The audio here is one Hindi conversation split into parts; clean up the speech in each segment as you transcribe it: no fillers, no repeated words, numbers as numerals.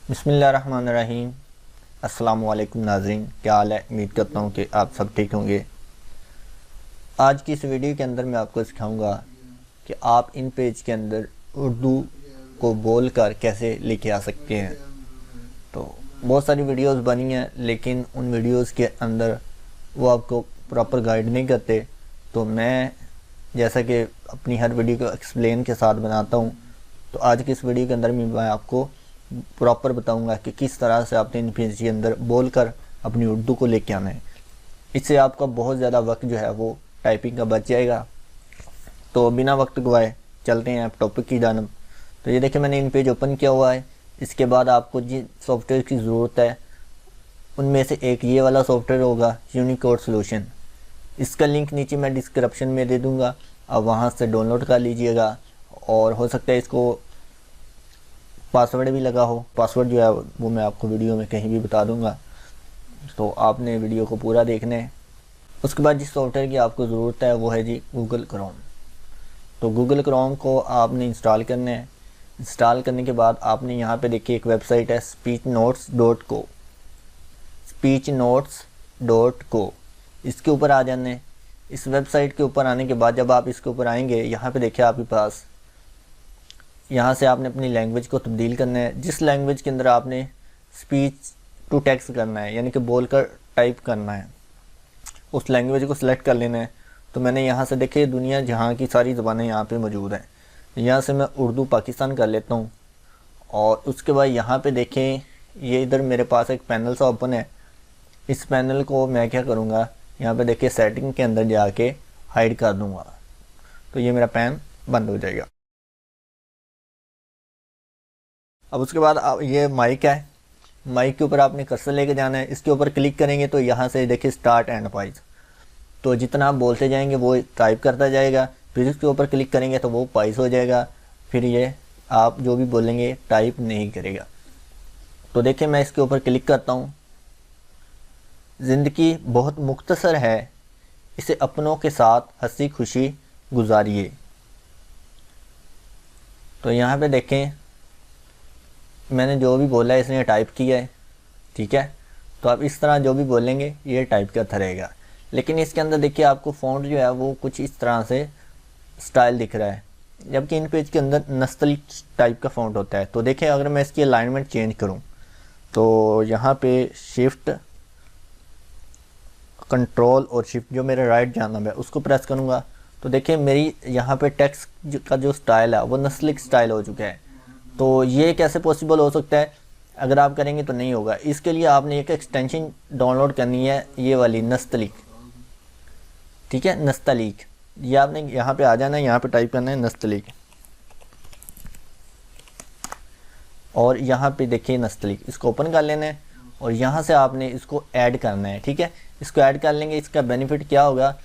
बिस्मिल्लाहिर्रहमानिर्रहीम। अस्सलाम वालेकुम नाज़रीन, क्या हाल है? उम्मीद करता हूँ कि आप सब ठीक होंगे। आज की इस वीडियो के अंदर मैं आपको सिखाऊंगा कि आप इन पेज के अंदर उर्दू को बोल कर कैसे लेके आ सकते हैं। तो बहुत सारी वीडियोस बनी हैं, लेकिन उन वीडियोस के अंदर वो आपको प्रॉपर गाइड नहीं करते। तो मैं जैसा कि अपनी हर वीडियो को एक्सप्लेन के साथ बनाता हूँ, तो आज की इस वीडियो के अंदर मैं आपको प्रॉपर बताऊंगा कि किस तरह से आपने इन पेज के अंदर बोलकर अपनी उर्दू को लेके आना है। इससे आपका बहुत ज़्यादा वक्त जो है वो टाइपिंग का बच जाएगा। तो बिना वक्त गवाए चलते हैं आप टॉपिक की जानब। तो ये देखिए, मैंने इन पेज ओपन किया हुआ है। इसके बाद आपको जिन सॉफ्टवेयर की ज़रूरत है उनमें से एक ये वाला सॉफ्टवेयर होगा, यूनिकोड सॉल्यूशन। इसका लिंक नीचे मैं डिस्क्रिप्शन में दे दूँगा, आप वहाँ से डाउनलोड कर लीजिएगा। और हो सकता है इसको पासवर्ड भी लगा हो, पासवर्ड जो है वो मैं आपको वीडियो में कहीं भी बता दूंगा, तो आपने वीडियो को पूरा देखना है। उसके बाद जिस सॉफ्टवेयर की आपको ज़रूरत है वो है जी गूगल क्रोम। तो गूगल क्रोम को आपने इंस्टॉल करना है। इंस्टॉल करने के बाद आपने यहाँ पे देखिए एक वेबसाइट है speechnotes.co, speechnotes.co, इसके ऊपर आ जाना है। इस वेबसाइट के ऊपर आने के बाद जब आप इसके ऊपर आएंगे, यहाँ पे देखिए आपके पास, यहाँ से आपने अपनी लैंग्वेज को तब्दील करना है। जिस लैंग्वेज के अंदर आपने स्पीच टू टेक्स्ट करना है, यानी कि बोलकर टाइप करना है, उस लैंग्वेज को सिलेक्ट कर लेना है। तो मैंने यहाँ से देखिए दुनिया जहाँ की सारी ज़बानें यहाँ पे मौजूद हैं। यहाँ से मैं उर्दू पाकिस्तान कर लेता हूँ। और उसके बाद यहाँ पे देखें, ये इधर मेरे पास एक पैनल सा ओपन है। इस पैनल को मैं क्या करूँगा, यहाँ पे देखिए सेटिंग के अंदर जाके हाइड कर दूँगा, तो ये मेरा पैन बंद हो जाएगा। अब उसके बाद ये माइक है, माइक के ऊपर आपने कर्सर लेके जाना है। इसके ऊपर क्लिक करेंगे तो यहाँ से देखिए स्टार्ट एंड पॉइज, तो जितना आप बोलते जाएंगे वो टाइप करता जाएगा। फिर इसके ऊपर क्लिक करेंगे तो वो पॉइज हो जाएगा। फिर ये आप जो भी बोलेंगे टाइप नहीं करेगा। तो देखिए मैं इसके ऊपर क्लिक करता हूँ। ज़िंदगी बहुत मुख्तसर है, इसे अपनों के साथ हंसी खुशी गुजारिए। तो यहाँ पे देखें मैंने जो भी बोला है इसने टाइप किया है, ठीक है। तो आप इस तरह जो भी बोलेंगे ये टाइप करता रहेगा। लेकिन इसके अंदर देखिए आपको फ़ॉन्ट जो है वो कुछ इस तरह से स्टाइल दिख रहा है, जबकि इन पेज के अंदर नस्तलिक टाइप का फ़ॉन्ट होता है। तो देखिए अगर मैं इसकी अलाइनमेंट चेंज करूं तो यहाँ पे शिफ्ट कंट्रोल और शिफ्ट जो मेरा राइट जानब है उसको प्रेस करूँगा, तो देखिए मेरी यहाँ पे टेक्स्ट का जो स्टाइल है वो नस्तलिक स्टाइल हो चुका है। तो ये कैसे पॉसिबल हो सकता है? अगर आप करेंगे तो नहीं होगा। इसके लिए आपने एक एक्सटेंशन डाउनलोड करनी है, ये वाली नस्तलिक, ठीक है, नस्तलिक। ये आपने यहाँ पे आ जाना है, यहाँ पे टाइप करना है नस्तलिक, और यहाँ पे देखिए नस्तलिक, इसको ओपन कर लेना है और यहाँ से आपने इसको ऐड करना है, ठीक है। इसको ऐड कर लेंगे। इसका बेनिफिट क्या होगा,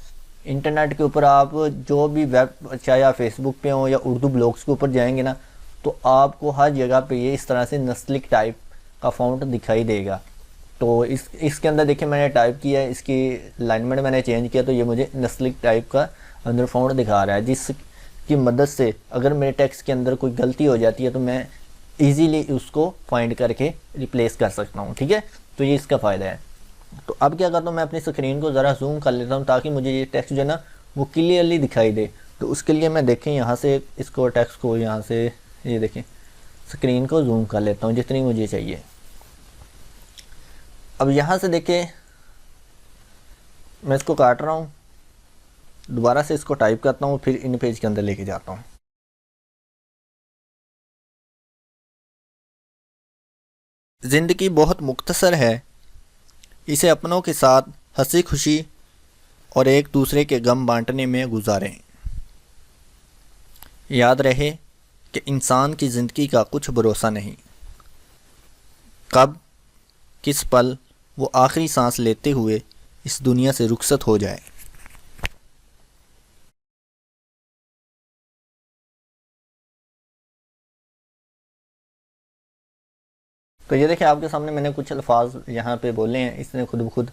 इंटरनेट के ऊपर आप जो भी वेब, चाहे आप फेसबुक पे हो या उर्दू ब्लॉग्स के ऊपर जाएंगे ना, तो आपको हर जगह पे ये इस तरह से नस्तलिक टाइप का फ़ॉन्ट दिखाई देगा। तो इसके अंदर देखिए मैंने टाइप किया है, इसकी अलाइनमेंट मैंने चेंज किया, तो ये मुझे नस्तलिक टाइप का अंदर फ़ॉन्ट दिखा रहा है, जिसकी मदद से अगर मेरे टेक्स्ट के अंदर कोई गलती हो जाती है तो मैं ईजीली उसको फाइंड करके रिप्लेस कर सकता हूँ, ठीक है। तो ये इसका फ़ायदा है। तो अब क्या करता हूँ, मैं अपनी स्क्रीन को ज़रा जूम कर लेता हूँ ताकि मुझे ये टेक्स्ट जो है ना वो क्लियरली दिखाई दे। तो उसके लिए मैं देखें यहाँ से इसको टेक्स्ट को यहाँ से ये देखें स्क्रीन को जूम कर लेता हूँ जितनी मुझे चाहिए। अब यहाँ से देखें मैं इसको काट रहा हूँ, दोबारा से इसको टाइप करता हूँ, फिर इन पेज के अंदर लेके जाता हूँ। ज़िंदगी बहुत मुख्तसर है, इसे अपनों के साथ हंसी खुशी और एक दूसरे के गम बांटने में गुजारें। याद रहे कि इंसान की ज़िंदगी का कुछ भरोसा नहीं, कब किस पल वो आखिरी सांस लेते हुए इस दुनिया से रुखसत हो जाए। तो ये देखिए आपके सामने मैंने कुछ अल्फाज यहाँ पे बोले हैं, इसने खुद ब खुद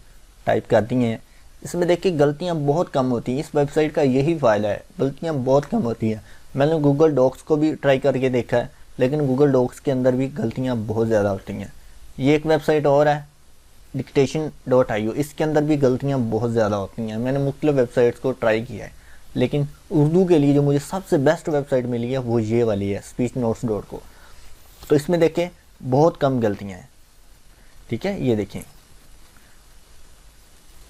टाइप कर दिए हैं। इसमें देखिए गलतियाँ बहुत कम होती हैं। इस वेबसाइट का यही फ़ायदा है, गलतियाँ बहुत कम होती हैं। मैंने गूगल डॉक्स को भी ट्राई करके देखा है, लेकिन गूगल डॉक्स के अंदर भी गलतियाँ बहुत ज़्यादा होती हैं। ये एक वेबसाइट और है dictation.io, इसके अंदर भी गलतियाँ बहुत ज़्यादा होती हैं। मैंने मुख्तलिफ वेबसाइट्स को ट्राई किया है, लेकिन उर्दू के लिए जो मुझे सबसे बेस्ट वेबसाइट मिली है वो ये वाली है speechnotes.co। तो इसमें देखें बहुत कम गलतियाँ हैं, ठीक है। ये देखें,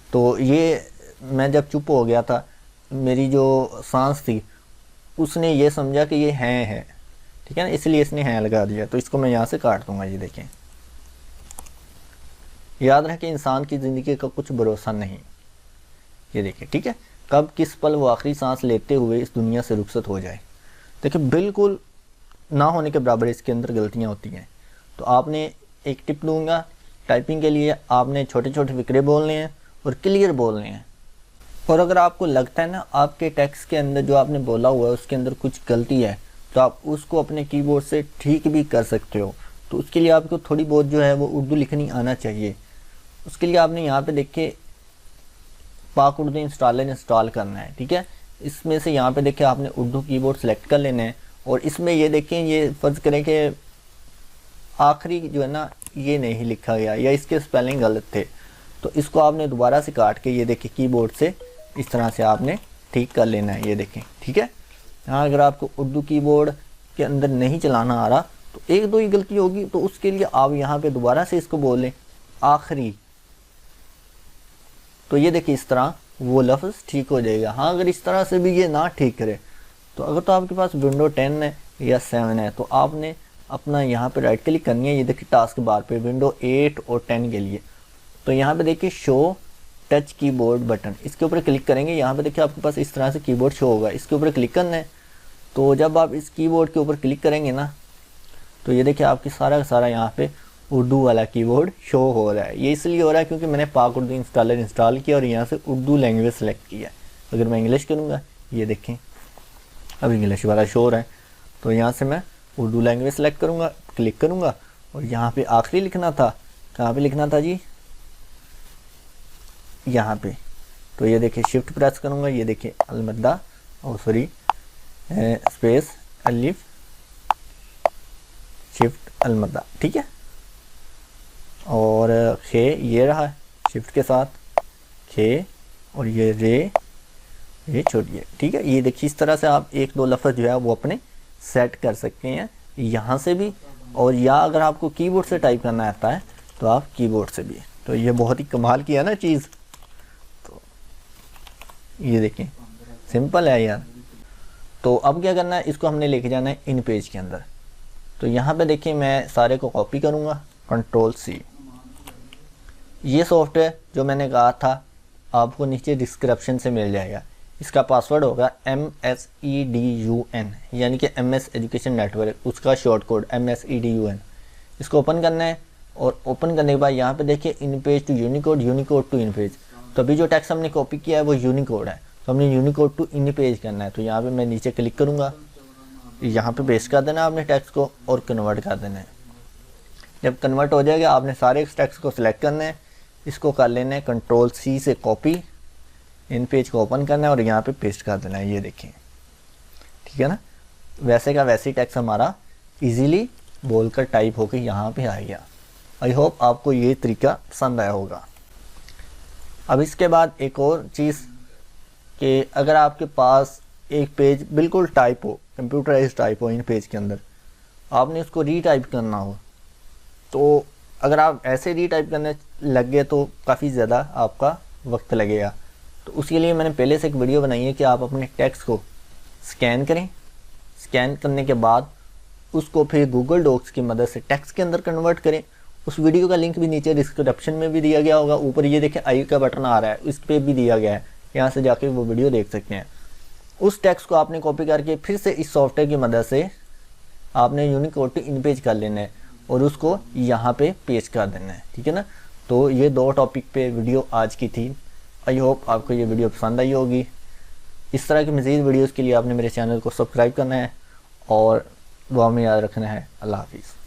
तो ये मैं जब चुप हो गया था, मेरी जो सांस थी उसने ये समझा कि ये है, ठीक है ना, इसलिए इसने हैं लगा दिया। तो इसको मैं यहाँ से काट दूंगा। ये देखें, याद रखें इंसान की ज़िंदगी का कुछ भरोसा नहीं। ये देखिए, ठीक है, कब किस पल वो आखिरी सांस लेते हुए इस दुनिया से रुखसत हो जाए। देखिए बिल्कुल ना होने के बराबर इसके अंदर गलतियाँ होती हैं। तो आपने एक टिप दूंगा, टाइपिंग के लिए आपने छोटे छोटे फिक्रे बोलने हैं और क्लियर बोलने हैं। और अगर आपको लगता है ना आपके टेक्स्ट के अंदर जो आपने बोला हुआ है उसके अंदर कुछ गलती है, तो आप उसको अपने कीबोर्ड से ठीक भी कर सकते हो। तो उसके लिए आपको थोड़ी बहुत जो है वो उर्दू लिखनी आना चाहिए। उसके लिए आपने यहाँ पे देखिए पाक उर्दू इंस्टॉल करना है, ठीक है। इसमें से यहाँ पे देखिए आपने उर्दू कीबोर्ड सेलेक्ट कर लेना है, और इसमें ये देखें, ये फ़र्ज़ करें कि आखिरी जो है ना ये नहीं लिखा गया या इसके स्पेलिंग गलत थे, तो इसको आपने दोबारा से काट के ये देखिए कीबोर्ड से इस तरह से आपने ठीक कर लेना है। ये देखें, ठीक है। यहाँ अगर आपको उर्दू कीबोर्ड के अंदर नहीं चलाना आ रहा तो एक दो ही गलती होगी, तो उसके लिए आप यहाँ पे दोबारा से इसको बोलें आखिरी। तो ये देखिए इस तरह वो लफ्ज़ ठीक हो जाएगा। हाँ, अगर इस तरह से भी ये ना ठीक करे तो अगर तो आपके पास विंडो 10 है या 7 है तो आपने अपना यहाँ पे राइट क्लिक करनी है। ये देखिए टास्क बार पे विंडो 8 और 10 के लिए, तो यहाँ पे देखिए शो टच कीबोर्ड बटन, इसके ऊपर क्लिक करेंगे। यहाँ पे देखिए आपके पास इस तरह से कीबोर्ड शो होगा, इसके ऊपर क्लिक करना है। तो जब आप इस कीबोर्ड के ऊपर क्लिक करेंगे ना, तो ये देखिए आपकी सारा का सारा यहाँ पे उर्दू वाला कीबोर्ड शो हो रहा है। ये इसलिए हो रहा है क्योंकि मैंने पाक उर्दू इंस्टॉल किया और यहाँ से उर्दू लैंग्वेज सेलेक्ट किया। अगर मैं इंग्लिश करूँगा, ये देखें अब इंग्लिश वाला शो हो रहा है, तो यहाँ से मैं उर्दू लैंग्वेज सेलेक्ट करूँगा, क्लिक करूँगा, और यहाँ पे आखिरी लिखना था, कहाँ पे लिखना था जी, यहाँ पे। तो ये देखिए शिफ्ट प्रेस करूँगा, ये देखिए अलमद्दा और सॉरी स्पेस अलिफ शिफ्ट अलमद्दा, ठीक है। और खे ये रहा है शिफ्ट के साथ खे, और ये रे ये छोड़िए, ठीक है। ये देखिए इस तरह से आप एक दो लफ्ज़ जो है वो अपने सेट कर सकते हैं यहाँ से भी, और या अगर आपको कीबोर्ड से टाइप करना आता है तो आप कीबोर्ड से भी। तो ये बहुत ही कमाल की है ना चीज़। तो ये देखें सिंपल है यार। तो अब क्या करना है, इसको हमने लेके जाना है इन पेज के अंदर। तो यहाँ पे देखिए मैं सारे को कॉपी करूँगा, Ctrl+C। ये सॉफ्टवेयर जो मैंने कहा था आपको नीचे डिस्क्रिप्शन से मिल जाएगा। इसका पासवर्ड होगा MSEDUN, यानी कि MS एजुकेशन नेटवर्क, उसका शॉर्ट कोड MSEDUN। इसको ओपन करना है, और ओपन करने के बाद यहाँ पे देखिए InPage to Unicode, Unicode to InPage. तो अभी जो टेक्स्ट हमने कॉपी किया है वो यूनिकोड है, तो हमने यूनिकोड टू इन पेज करना है। तो यहाँ पे मैं नीचे क्लिक करूँगा, यहाँ पे पेस्ट कर देना आपने टेक्स्ट को और कन्वर्ट कर देना है। जब कन्वर्ट हो जाएगा आपने सारे टेक्स्ट को सिलेक्ट करना है, इसको कर लेना है Ctrl+C से कॉपी, इन पेज को ओपन करना है और यहाँ पे पेस्ट कर देना है। ये देखें, ठीक है ना, वैसे का वैसे ही टेक्स्ट हमारा इजीली बोलकर टाइप होकर यहाँ पे आ गया। आई होप आपको ये तरीका पसंद आया होगा। अब इसके बाद एक और चीज़ कि अगर आपके पास एक पेज बिल्कुल टाइप हो, कंप्यूटराइज टाइप हो, इन पेज के अंदर आपने उसको रीटाइप करना हो, तो अगर आप ऐसे रीटाइप करने लग गए तो काफ़ी ज़्यादा आपका वक्त लगेगा। तो उसके लिए मैंने पहले से एक वीडियो बनाई है कि आप अपने टेक्स्ट को स्कैन करें, स्कैन करने के बाद उसको फिर गूगल डॉक्स की मदद से टेक्स्ट के अंदर कन्वर्ट करें। उस वीडियो का लिंक भी नीचे डिस्क्रिप्शन में भी दिया गया होगा, ऊपर ये देखें आई का बटन आ रहा है, इस पर भी दिया गया है, यहाँ से जाके वो वीडियो देख सकते हैं। उस टेक्स्ट को आपने कॉपी करके फिर से इस सॉफ्टवेयर की मदद से आपने यूनिकोड टू इन पेज कर लेना है और उसको यहाँ पे पेस्ट कर देना है, ठीक है ना। तो ये दो टॉपिक पे वीडियो आज की थी। आई होप आपको ये वीडियो पसंद आई होगी। इस तरह की मज़ीद वीडियोज़ के लिए आपने मेरे चैनल को सब्सक्राइब करना है और दुआ में याद रखना है। अल्लाह हाफिज़।